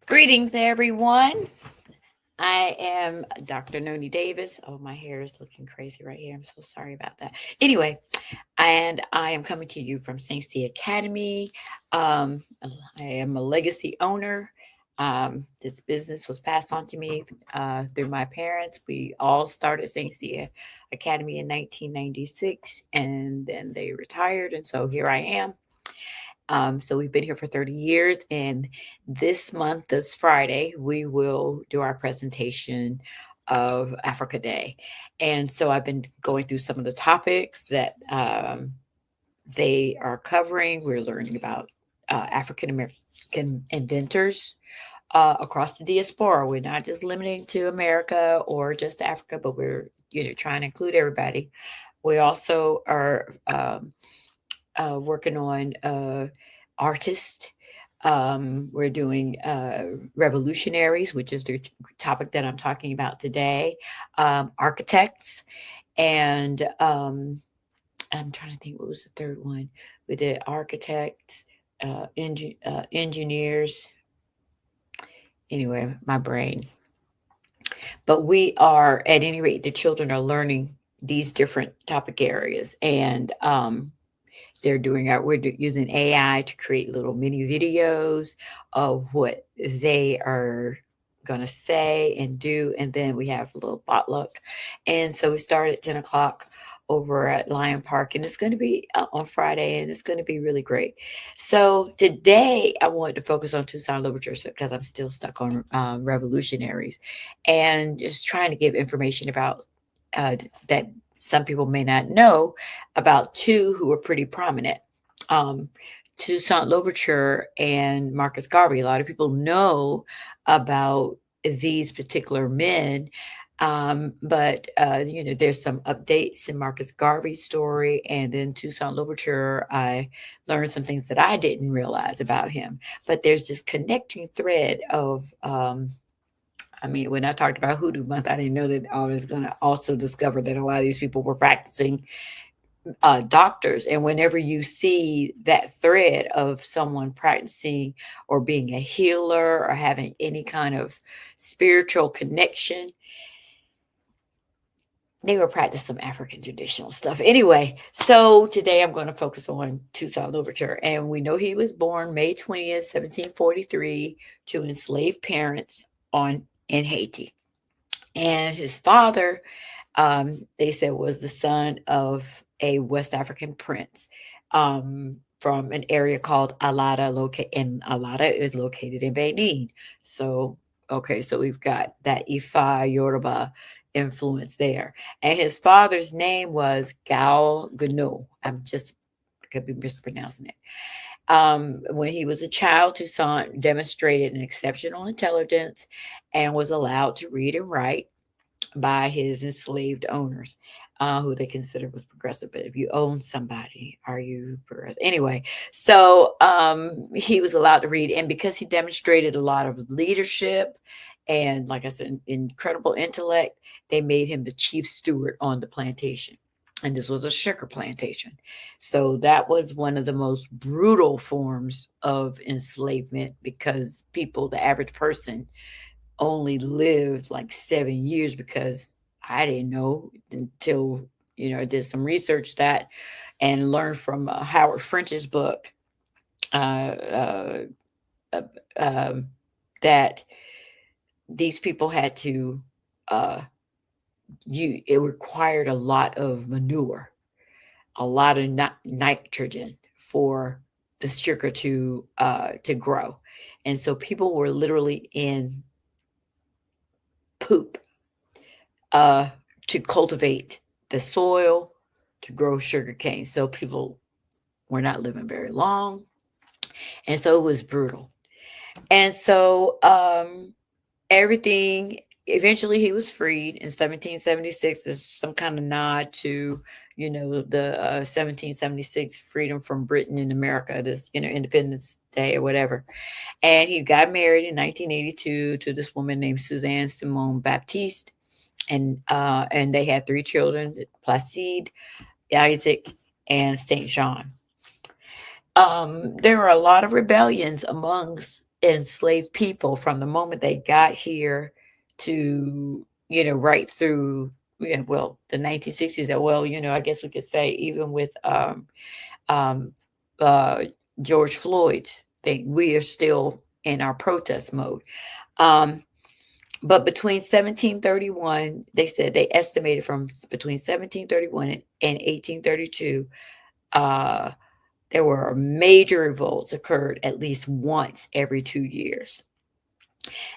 Greetings, everyone. I am Dr. Noni Davis. Oh, my hair is looking crazy right here. I'm so sorry about that. Anyway, and I am coming to you from St. C Academy. Um, I am a legacy owner. This business was passed on to me through my parents. We all started St. C Academy in 1996, and then they retired, and so here I am. So we've been here for 30 years, and this month, this Friday, we will do our presentation of Africa Day. And so I've been going through some of the topics that they are covering. We're learning about African American inventors across the diaspora. We're not just limiting to America or just Africa, but we're trying to include everybody. We also are working on artists. We're doing revolutionaries, which is the topic that I'm talking about today, architects, and I'm trying to think what was the third one. We did architects, engineers. Anyway, my brain. But we are, at any rate, the children are learning these different topic areas, and we're using AI to create little mini videos of what they are going to say and do. And then we have a little potluck. And so we start at 10 o'clock over at Lion Park, and it's going to be on Friday, and it's going to be really great. So today I wanted to focus on Tucson literature because I'm still stuck on revolutionaries and just trying to give information about that some people may not know about two who were pretty prominent. Um, Toussaint Louverture and Marcus Garvey. A lot of people know about these particular men, but there's some updates in Marcus Garvey's story, and then Toussaint Louverture. I learned some things that I didn't realize about him, but there's this connecting thread of I mean, when I talked about Hoodoo Month, I didn't know that I was going to also discover that a lot of these people were practicing doctors. And whenever you see that thread of someone practicing or being a healer or having any kind of spiritual connection, they were practicing some African traditional stuff. Anyway, so today I'm going to focus on Toussaint Louverture. And we know he was born May 20th, 1743, to enslaved parents in Haiti. And his father, they said, was the son of a West African prince from an area called Alada, and Alada is located in Benin. So, okay, so we've got that Ifa Yoruba influence there. And his father's name was Gal Gano. I could be mispronouncing it. When he was a child, Toussaint demonstrated an exceptional intelligence and was allowed to read and write by his enslaved owners, who they considered was progressive. But if you own somebody, are you progressive? Anyway, so he was allowed to read, and because he demonstrated a lot of leadership and, like I said, incredible intellect, they made him the chief steward on the plantation. And this was a sugar plantation. So that was one of the most brutal forms of enslavement because the average person, only lived like 7 years, because I didn't know until I did some research that and learned from Howard French's book uh, uh, uh, um, that these people had to it required a lot of manure, a lot of nitrogen for the sugar to grow, and so people were literally in poop uh, to cultivate the soil to grow sugar cane. So people were not living very long. And so it was brutal. And so everything, eventually he was freed in 1776. Is some kind of nod to, the 1776 freedom from Britain in America, this, Independence Day or whatever. And he got married in 1982 to this woman named Suzanne Simone Baptiste, and they had three children: Placide, Isaac, and Saint Jean. there were a lot of rebellions amongst enslaved people from the moment they got here to, right through, yeah, well, the 1960s. Well, I guess we could say even with um, uh, George Floyd's thing, we are still in our protest mode. Um, but between 1731, they said they estimated from between 1731 and 1832, uh, there were major revolts occurred at least once every 2 years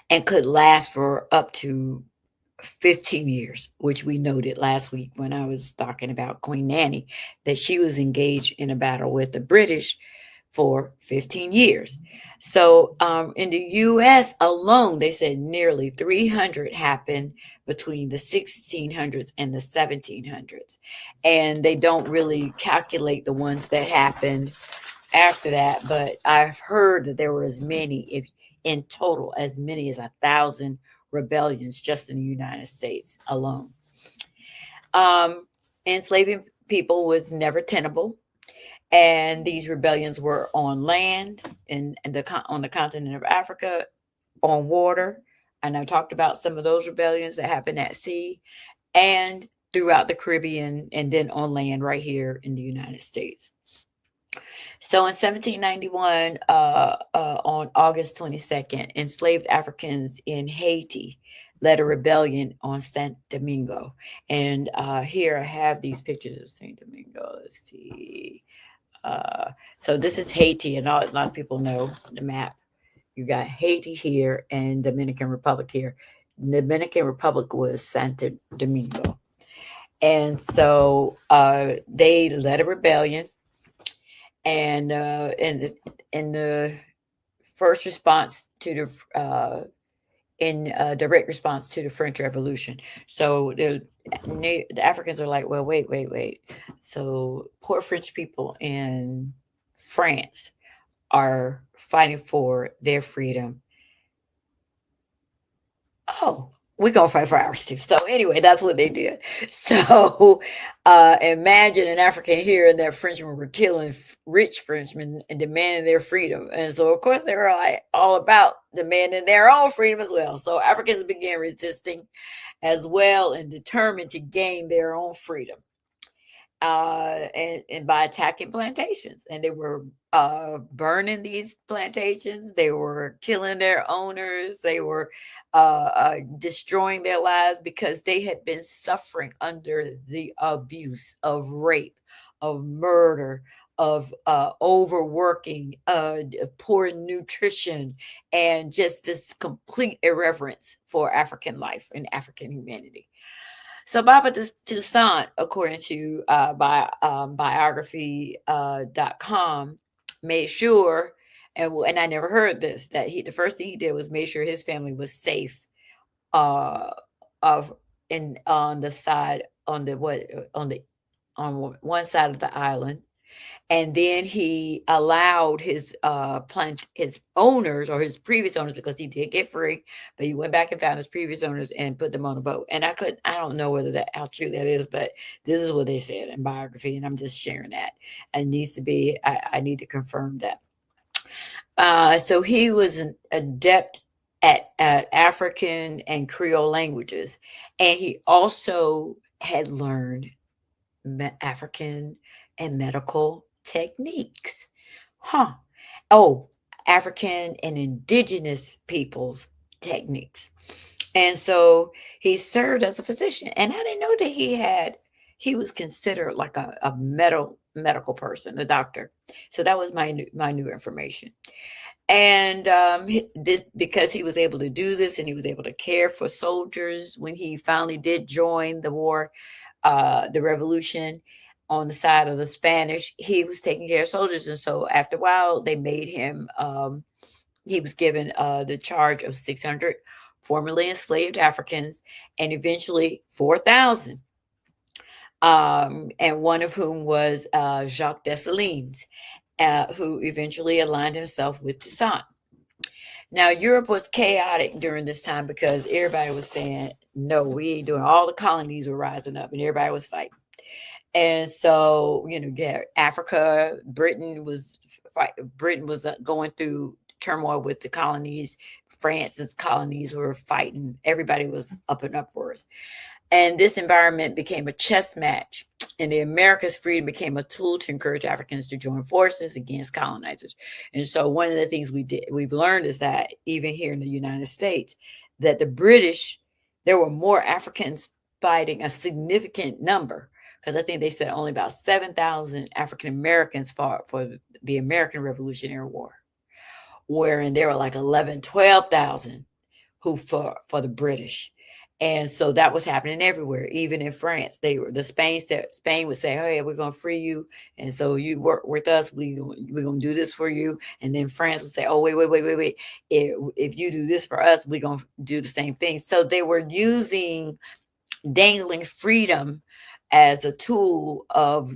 and could last for up to 15 years, which we noted last week when I was talking about Queen Nanny, that she was engaged in a battle with the British for 15 years. So in the US alone, they said nearly 300 happened between the 1600s and the 1700s. And they don't really calculate the ones that happened after that, but I've heard that there were as many, if in total, as many as 1,000 rebellions just in the United States alone. Enslaving people was never tenable, and these rebellions were on land on the continent of Africa, on water, and I talked about some of those rebellions that happened at sea, and throughout the Caribbean, and then on land right here in the United States. So in 1791, on August 22nd, enslaved Africans in Haiti led a rebellion on Saint Domingo. And here I have these pictures of Saint Domingo. Let's see. So this is Haiti, and a lot of people know the map. You got Haiti here and Dominican Republic here. The Dominican Republic was Santo Domingo. And so they led a rebellion, and in the first response to in direct response to the French Revolution. So the Africans are like, well, wait. So poor French people in France are fighting for their freedom. Oh, we're gonna fight for ours too. So anyway, that's what they did. So imagine an African here and that Frenchmen were killing rich Frenchmen and demanding their freedom. And so of course they were like all about demanding their own freedom as well. So Africans began resisting as well and determined to gain their own freedom. And by attacking plantations, and they were burning these plantations, they were killing their owners, they were destroying their lives because they had been suffering under the abuse of rape, of murder, of overworking, poor nutrition, and just this complete irreverence for African life and African humanity. So Baba Toussaint, according to biography.com, made sure, and I never heard this, that the first thing he did was make sure his family was safe uh, of in on the side on the what on one side of the island, and then he allowed his owners, or his previous owners, because he did get free, but he went back and found his previous owners and put them on a boat. And I don't know how true that is, but this is what they said in biography, and I'm just sharing that. It needs to be, I need to confirm that. So he was an adept at African and Creole languages, and he also had learned African and medical techniques. Huh. Oh, African and indigenous people's techniques. And so he served as a physician. And I didn't know that he was considered like a medical person, a doctor. So that was my new information. And this, because he was able to do this and he was able to care for soldiers when he finally did join the war, the revolution on the side of the Spanish, he was taking care of soldiers. And so after a while, they made him, he was given the charge of 600 formerly enslaved Africans and eventually 4,000. And one of whom was Jacques Dessalines, who eventually aligned himself with Toussaint. Now, Europe was chaotic during this time because everybody was saying, no, we ain't doing. All the colonies were rising up and everybody was fighting. And so, yeah, Africa, Britain was going through turmoil with the colonies. France's colonies were fighting. Everybody was up in uproars. And this environment became a chess match. And the America's freedom became a tool to encourage Africans to join forces against colonizers. And so one of the things we've learned is that even here in the United States, that the British, there were more Africans fighting, a significant number, because I think they said only about 7,000 African Americans fought for the American Revolutionary War, wherein there were like 11, 12,000 who for the British. And so that was happening everywhere, even in France. Spain would say, "Hey, we're gonna free you, and so you work with us. We're gonna do this for you." And then France would say, "Oh, wait. If you do this for us, we're gonna do the same thing." So they were dangling freedom as a tool of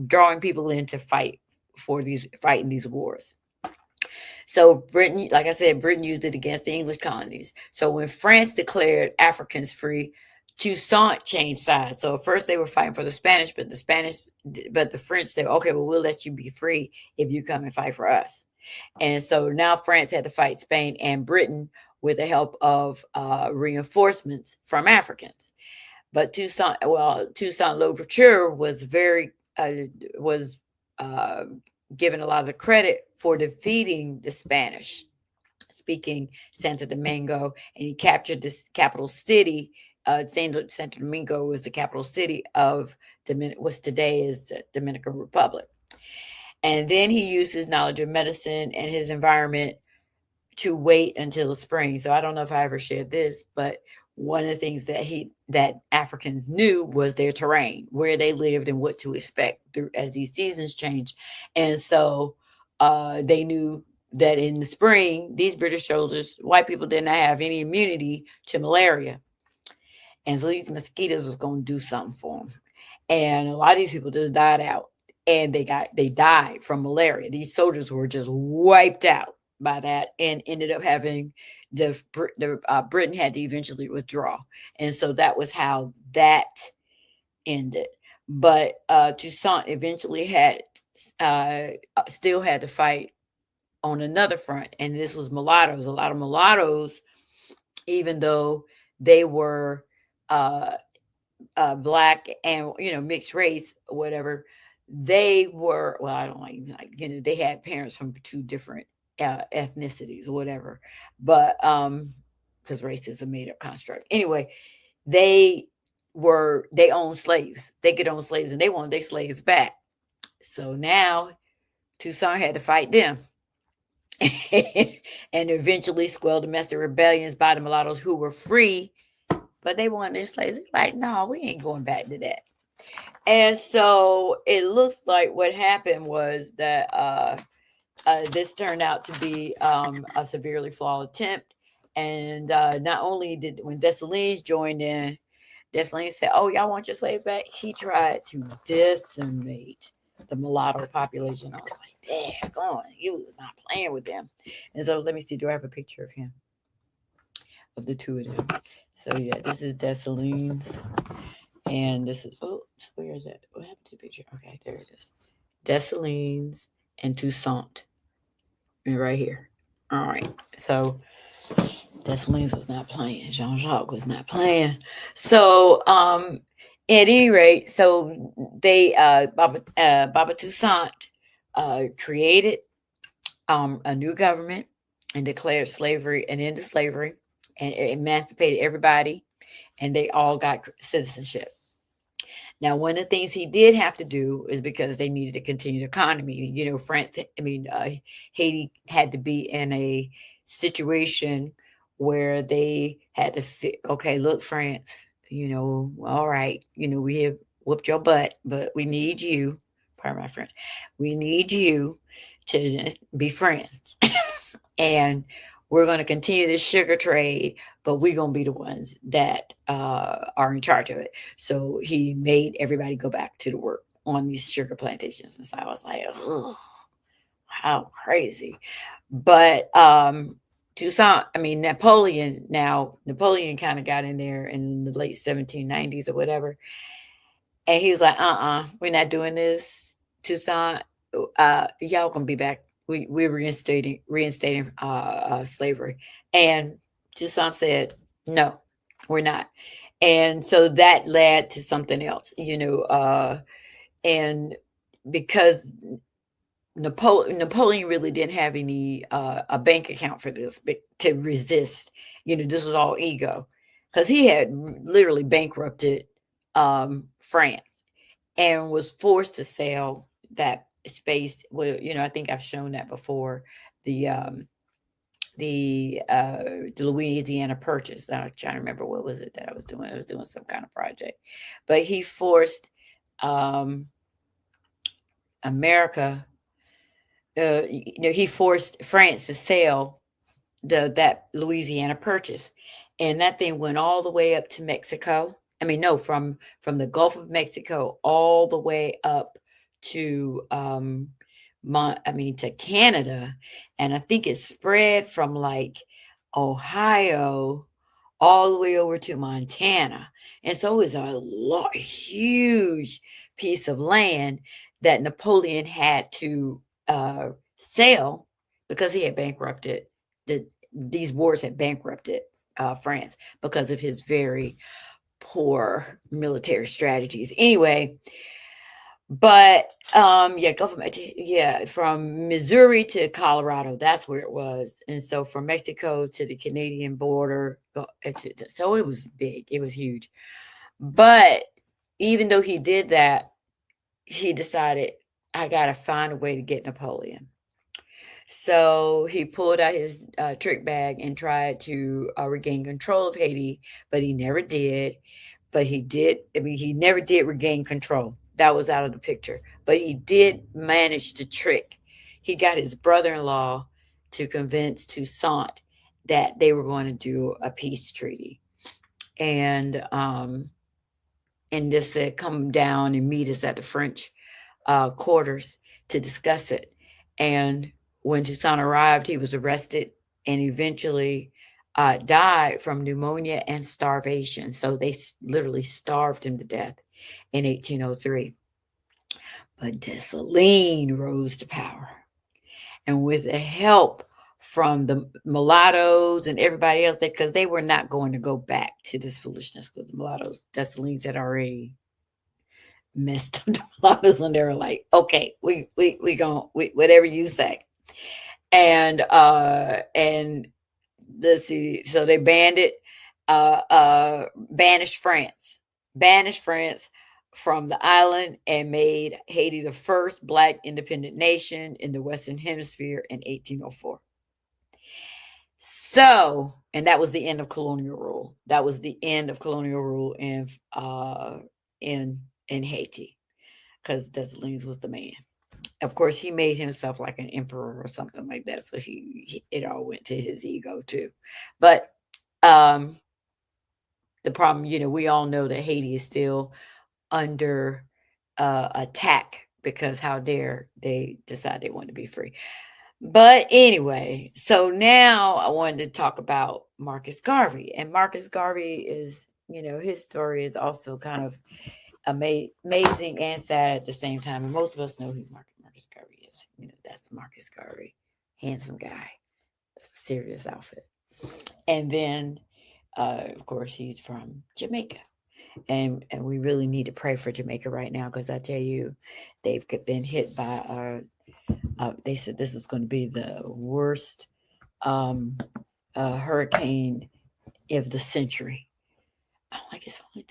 drawing people in to fighting these wars. So Britain, like I said, Britain used it against the English colonies. So when France declared Africans free, Toussaint changed sides. So at first they were fighting for the Spanish, but the French said, "Okay, well, we'll let you be free if you come and fight for us." And so now France had to fight Spain and Britain with the help of reinforcements from Africans. But Toussaint Louverture was uh, given a lot of the credit for defeating the Spanish speaking Santo Domingo, and he captured this capital city. Santo Domingo was the capital city of what's today is the Dominican Republic. And then he used his knowledge of medicine and his environment to wait until the spring. So I don't know if I ever shared this, but one of the things that Africans knew was their terrain, where they lived and what to expect as these seasons change. And so they knew that in the spring, these British soldiers, white people, did not have any immunity to malaria. And so these mosquitoes was going to do something for them. And a lot of these people just died out, and they died from malaria. These soldiers were just wiped out by that, and ended up having Britain had to eventually withdraw. And so that was how that ended. But Toussaint eventually still had to fight on another front, and this was mulattoes. A lot of mulattoes, even though they were black and mixed race or whatever, they were, well, I don't like they had parents from two different ethnicities or whatever, but because race is a made-up construct. Anyway, they owned slaves. They could own slaves, and they wanted their slaves back. So now Toussaint had to fight them. And eventually squell domestic rebellions by the mulattoes who were free, but they wanted their slaves. Like, no, we ain't going back to that. And so it looks like what happened was that this turned out to be a severely flawed attempt. And not only did, when Dessalines joined in, Dessalines said, "Oh, y'all want your slaves back?" He tried to decimate the mulatto population. I was like, "Damn, on, he was not playing with them." And so let me see, do I have a picture of him? Of the two of them. So yeah, this is Dessalines. And this is, oh, where is it? What happened to the picture? Okay, there it is. Dessalines and Toussaint. And right here. All right. So Dessalines was not playing. Jean-Jacques was not playing. So at any rate, so they Baba Toussaint created a new government and declared slavery an end to slavery, and emancipated everybody, and they all got citizenship. Now, one of the things he did have to do is because they needed to continue the economy. Haiti had to be in a situation where they had to okay, look, France, all right, we have whooped your butt, but we need you, pardon my French, we need you to be friends. And we're going to continue this sugar trade, but we're going to be the ones that are in charge of it. So he made everybody go back to the work on these sugar plantations. And so I was like, oh, how crazy. But Toussaint, Napoleon kind of got in there in the late 1790s or whatever. And he was like, we're not doing this, Tucson. Y'all gonna be back. We're reinstating slavery. And Tucson said, no, we're not. And so that led to something else, and because Napoleon really didn't have any a bank account for this to resist. This was all ego because he had literally bankrupted France and was forced to sell that space. Well, I think I've shown that before. The the Louisiana Purchase. I'm trying to remember what was it that I was doing. I was doing some kind of project, but he forced um, America. He forced France to sell that Louisiana Purchase, and that thing went all the way up to Mexico. I mean, no, from the Gulf of Mexico all the way up to to Canada, and I think it spread from like Ohio all the way over to Montana, and so it's a huge piece of land that Napoleon had to sell because he had bankrupted these wars had bankrupted France because of his very poor military strategies. Anyway, but yeah, government, yeah, from Missouri to Colorado, that's where it was, and so from Mexico to the Canadian border, so it was big, it was huge. But even though he did that, he decided I got to find a way to get Napoleon. So he pulled out his trick bag and tried to regain control of Haiti, but he never did. But he did, he never did regain control. That was out of the picture. But he did manage to trick. He got his brother in law to convince Toussaint that they were going to do a peace treaty. And just said, come down and meet us at the French quarters to discuss it. And when Toussaint arrived, he was arrested and eventually died from pneumonia and starvation. So they literally starved him to death in 1803. But Dessalines rose to power. And with the help from the mulattoes and everybody else, because they were not going to go back to this foolishness, because the mulattoes, Dessalines had already messed up the mulattoes, and they were like, okay, we whatever you say. And let's see, so they banished France from the island and made Haiti the first Black independent nation in the Western Hemisphere in 1804. So, and that was the end of colonial rule. That was the end of colonial rule in Haiti, because Dessalines was the man. Of course, he made himself like an emperor or something like that. So it all went to his ego too. But the problem, we all know that Haiti is still under attack because how dare they decide they want to be free. But anyway, so now I wanted to talk about Marcus Garvey. And Marcus Garvey is, his story is also kind of amazing and sad at the same time. And most of us know who Marcus Garvey is. That's Marcus Garvey, handsome guy. That's a serious outfit. And then, of course, he's from Jamaica. And we really need to pray for Jamaica right now, because I tell you, they've been hit by they said this is going to be the worst hurricane of the century. I'm like, it's only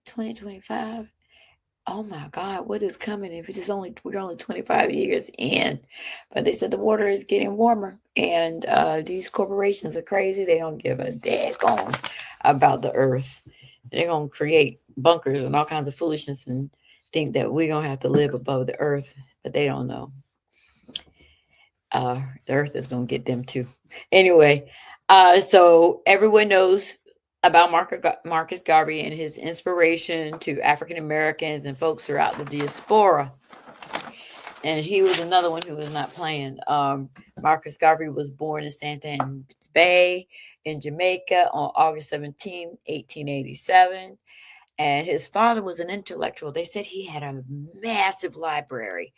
2025. Oh my God, what is coming? If it's we're only 25 years in, but they said the water is getting warmer, and these corporations are crazy. They don't give a daggone about the earth. They're gonna create bunkers and all kinds of foolishness and think that we're gonna have to live above the earth, but they don't know. The earth is gonna get them too. Anyway, so everyone knows about Marcus Garvey and his inspiration to African Americans and folks throughout the diaspora. And he was another one who was not playing. Marcus Garvey was born in Santa Ana Bay in Jamaica on August 17, 1887. And his father was an intellectual. They said he had a massive library.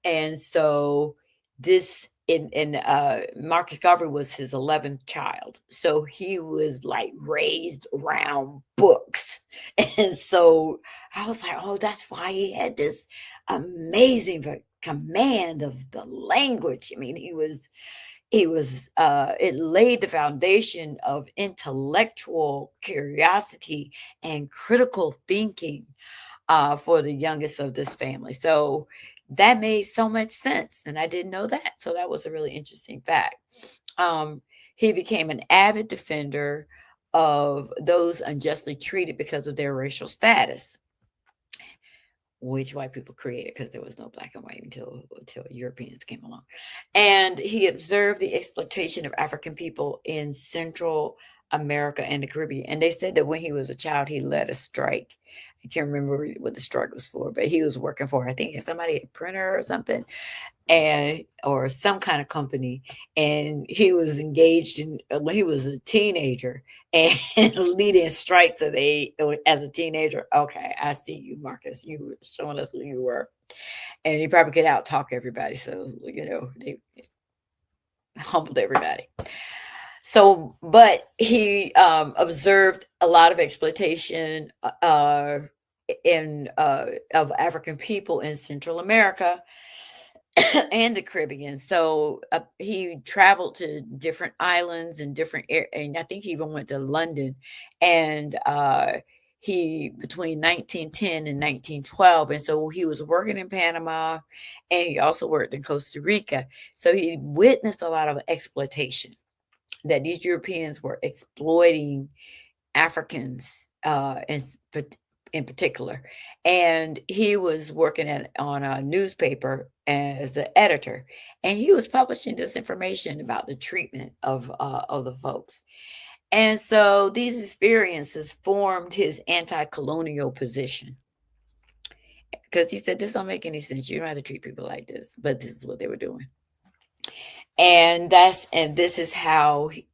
And so this in Marcus Garvey was his 11th child. So he was like raised around books. And so I was like, oh, that's why he had this amazing command of the language. I mean, it laid the foundation of intellectual curiosity and critical thinking for the youngest of this family. So that made so much sense. And I didn't know that. So that was a really interesting fact. He became an avid defender of those unjustly treated because of their racial status, which white people created because there was no black and white until Europeans came along. And he observed the exploitation of African people in Central America and the Caribbean. And they said that when he was a child, he led a strike. I can't remember what the strike was for, but he was working for, I think, somebody, a printer or something, or some kind of company. And he was engaged in when he was a teenager and leading strikes as a teenager. Okay, I see you, Marcus. You were showing us who you were. And he probably could out talk everybody. So, they humbled everybody. So, but he observed a lot of exploitation of African people in Central America and the Caribbean. So he traveled to different islands and and I think he even went to London. And he between 1910 and 1912, and so he was working in Panama, and he also worked in Costa Rica. So he witnessed a lot of exploitation that these Europeans were exploiting Africans in particular. And he was working on a newspaper as the editor, and he was publishing this information about the treatment of the folks. And so these experiences formed his anti-colonial position, because he said, this don't make any sense. You don't have to treat people like this, but this is what they were doing. And this is how he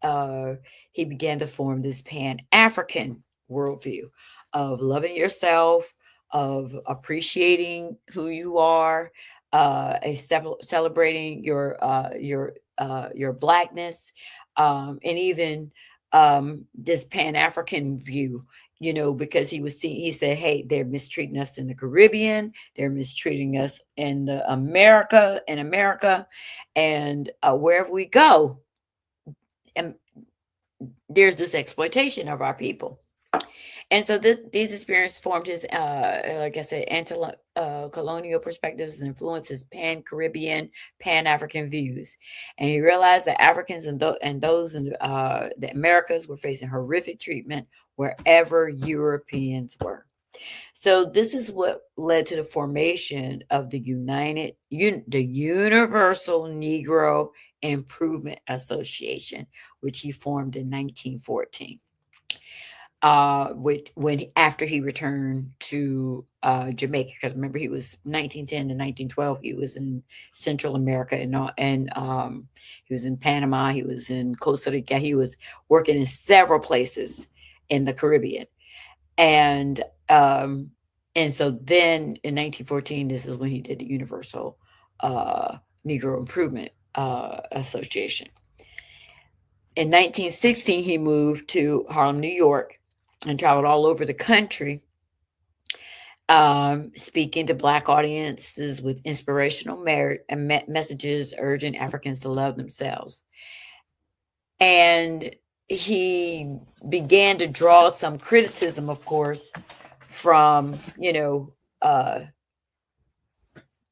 began to form this Pan-African worldview of loving yourself, of appreciating who you are, celebrating your blackness, and even this Pan-African view. Because he said, hey, they're mistreating us in the Caribbean, they're mistreating us in America, and wherever we go, and there's this exploitation of our people. And so these experiences formed his, like I said, anti-colonial perspectives and influences Pan-Caribbean, Pan-African views. And he realized that Africans and those in the Americas were facing horrific treatment wherever Europeans were. So this is what led to the formation of the Universal Negro Improvement Association, which he formed in 1914. After he returned to Jamaica, because remember, he was 1910 to 1912. He was in Central America, and he was in Panama. He was in Costa Rica. He was working in several places in the Caribbean, and so then in 1914, this is when he did the Universal Negro Improvement Association. In 1916, he moved to Harlem, New York, and traveled all over the country, speaking to Black audiences with inspirational messages urging Africans to love themselves. And he began to draw some criticism, of course, from,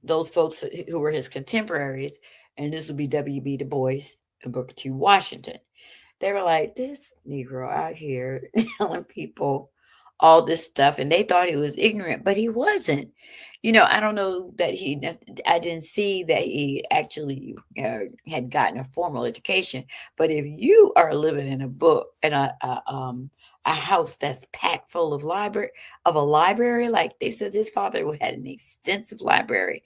those folks who were his contemporaries, and this would be W.B. Du Bois and Booker T. Washington. They were like, this Negro out here telling people all this stuff, and they thought he was ignorant, but he wasn't. I don't know that I didn't see that he actually had gotten a formal education. But if you are living in a house that's packed full of a library, like they said, his father had an extensive library.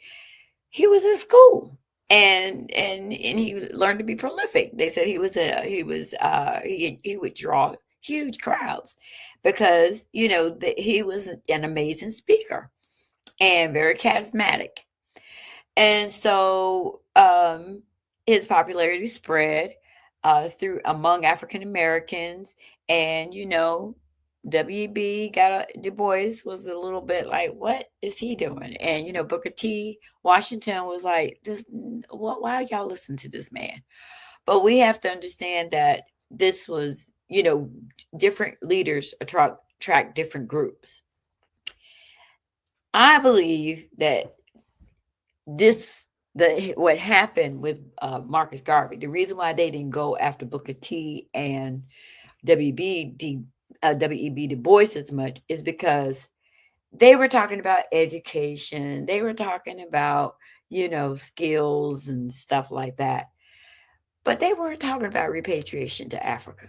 He was in school. And he learned to be prolific. They said he would draw huge crowds, because he was an amazing speaker and very charismatic. And so his popularity spread through among African Americans. And WB got Du Bois was a little bit like, what is he doing? And Booker T. Washington was like, this, why y'all listen to this man? But we have to understand that this was, different leaders attract different groups. I believe that what happened with Marcus Garvey, the reason why they didn't go after Booker T and WB W.E.B. Du Bois as much is because they were talking about education. They were talking about, skills and stuff like that. But they weren't talking about repatriation to Africa.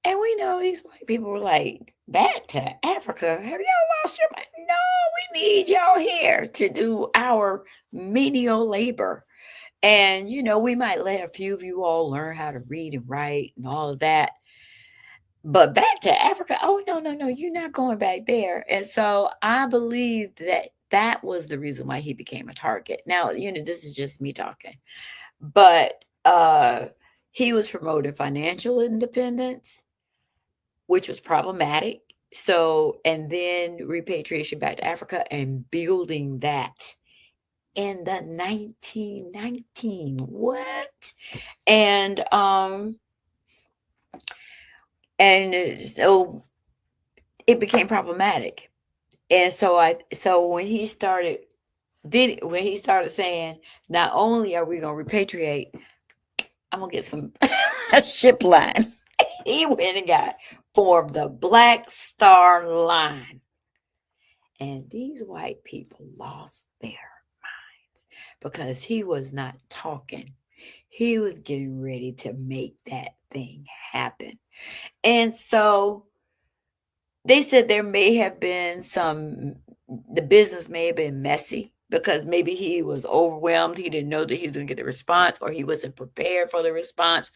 And we know these white people were like, back to Africa? Have y'all lost your mind? No, we need y'all here to do our menial labor. And, we might let a few of you all learn how to read and write and all of that. But back to Africa? Oh, no, no, no, you're not going back there. And so I believe that that was the reason why he became a target. Now, this is just me talking. But he was promoting financial independence, which was problematic. So, and then repatriation back to Africa and building that in the 1919. What? And so it became problematic. And so when he started saying, not only are we going to repatriate, I'm going to get some a ship line. He went and formed the Black Star Line. And these white people lost their minds because he was not talking. He was getting ready to make that thing happen. And so they said there may have been the business may have been messy because maybe he was overwhelmed. He didn't know that he was going to get a response, or he wasn't prepared for the response.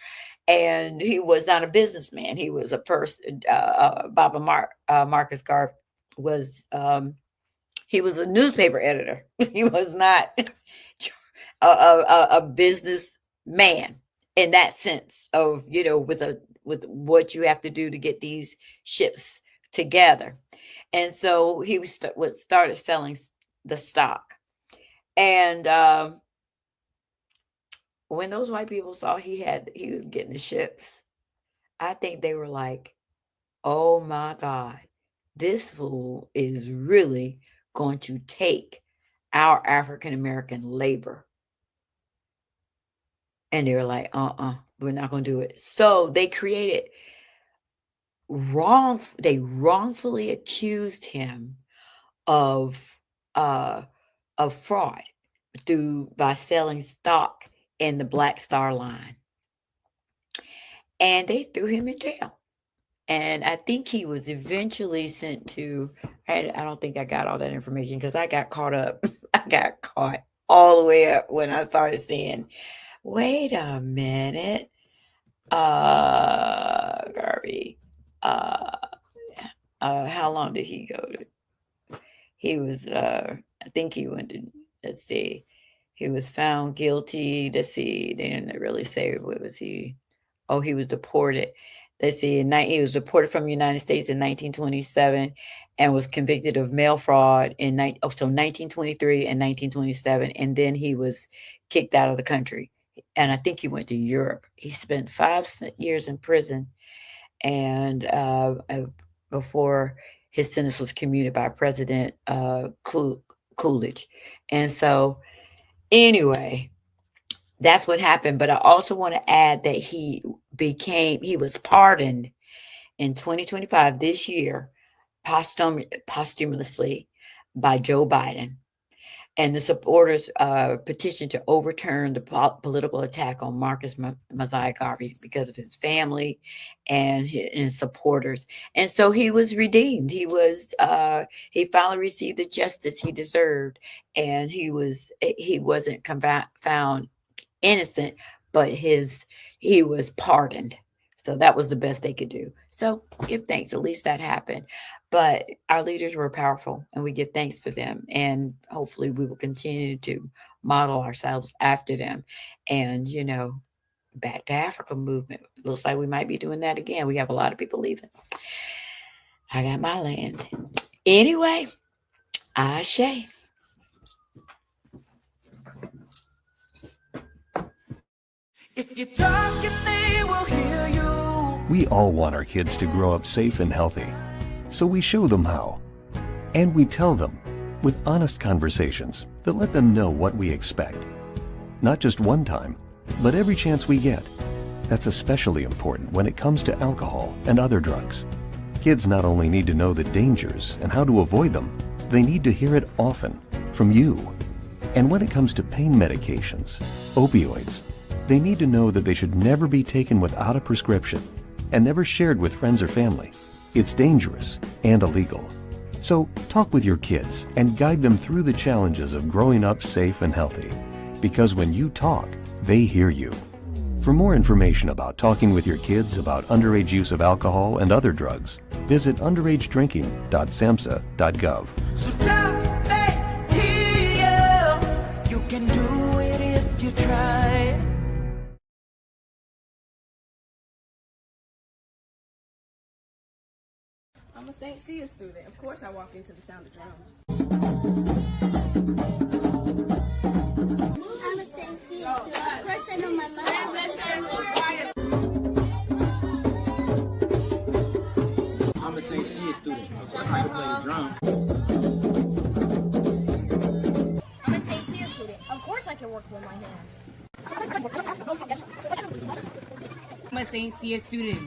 And he was not a businessman. He was a person. Marcus Garvey was. He was a newspaper editor. He was not a businessman in that sense of with what you have to do to get these ships together. And so he started selling the stock. And when those white people saw he was getting the ships, I think they were like, oh my God, this fool is really going to take our African American labor. And they were like, we're not going to do it. So they wrongfully accused him of fraud by selling stock in the Black Star Line. And they threw him in jail. And I think he was eventually sent to, I don't think I got all that information because I got caught up. I got caught all the way up when I started saying, wait a minute, Garvey, how long did he go to? He was, I think he went to, let's see, he was found guilty. Let's see, they didn't really say what was he. Oh, he was deported. Let's see, he was deported from the United States in 1927 and was convicted of mail fraud in 1923 and 1927. And then he was kicked out of the country. And I think he went to Europe. He spent 5 years in prison and before his sentence was commuted by President Coolidge. And so anyway, that's what happened. But I also want to add that he was pardoned in 2025, this year, posthumously by Joe Biden. And the supporters petitioned to overturn the political attack on Marcus Mosiah Garvey because of his family and his supporters. And so he was redeemed. He finally received the justice he deserved, and he wasn't found innocent, but he was pardoned. So that was the best they could do. So give thanks. At least that happened. But our leaders were powerful and we give thanks for them. And hopefully we will continue to model ourselves after them. And, back to Africa movement. Looks like we might be doing that again. We have a lot of people leaving. I got my land. Anyway, Ashe. If you're talking, they will hear you. We all want our kids to grow up safe and healthy, so we show them how. And we tell them with honest conversations that let them know what we expect. Not just one time, but every chance we get. That's especially important when it comes to alcohol and other drugs. Kids not only need to know the dangers and how to avoid them, they need to hear it often from you. And when it comes to pain medications, opioids, they need to know that they should never be taken without a prescription and never shared with friends or family. It's dangerous and illegal. So talk with your kids and guide them through the challenges of growing up safe and healthy. Because when you talk, they hear you. For more information about talking with your kids about underage use of alcohol and other drugs, visit underagedrinking.samhsa.gov. So don't they hear you? You can do it if you try. I'm a St. Cia student. Of course I walk into the sound of drums. I'm a St. Cia student. Of course I know my mom. I'm a St. Cia student. Of course I can play the drum. I'm a St. Cia student. Of course I can work with my hands. I'm a St. Cia student.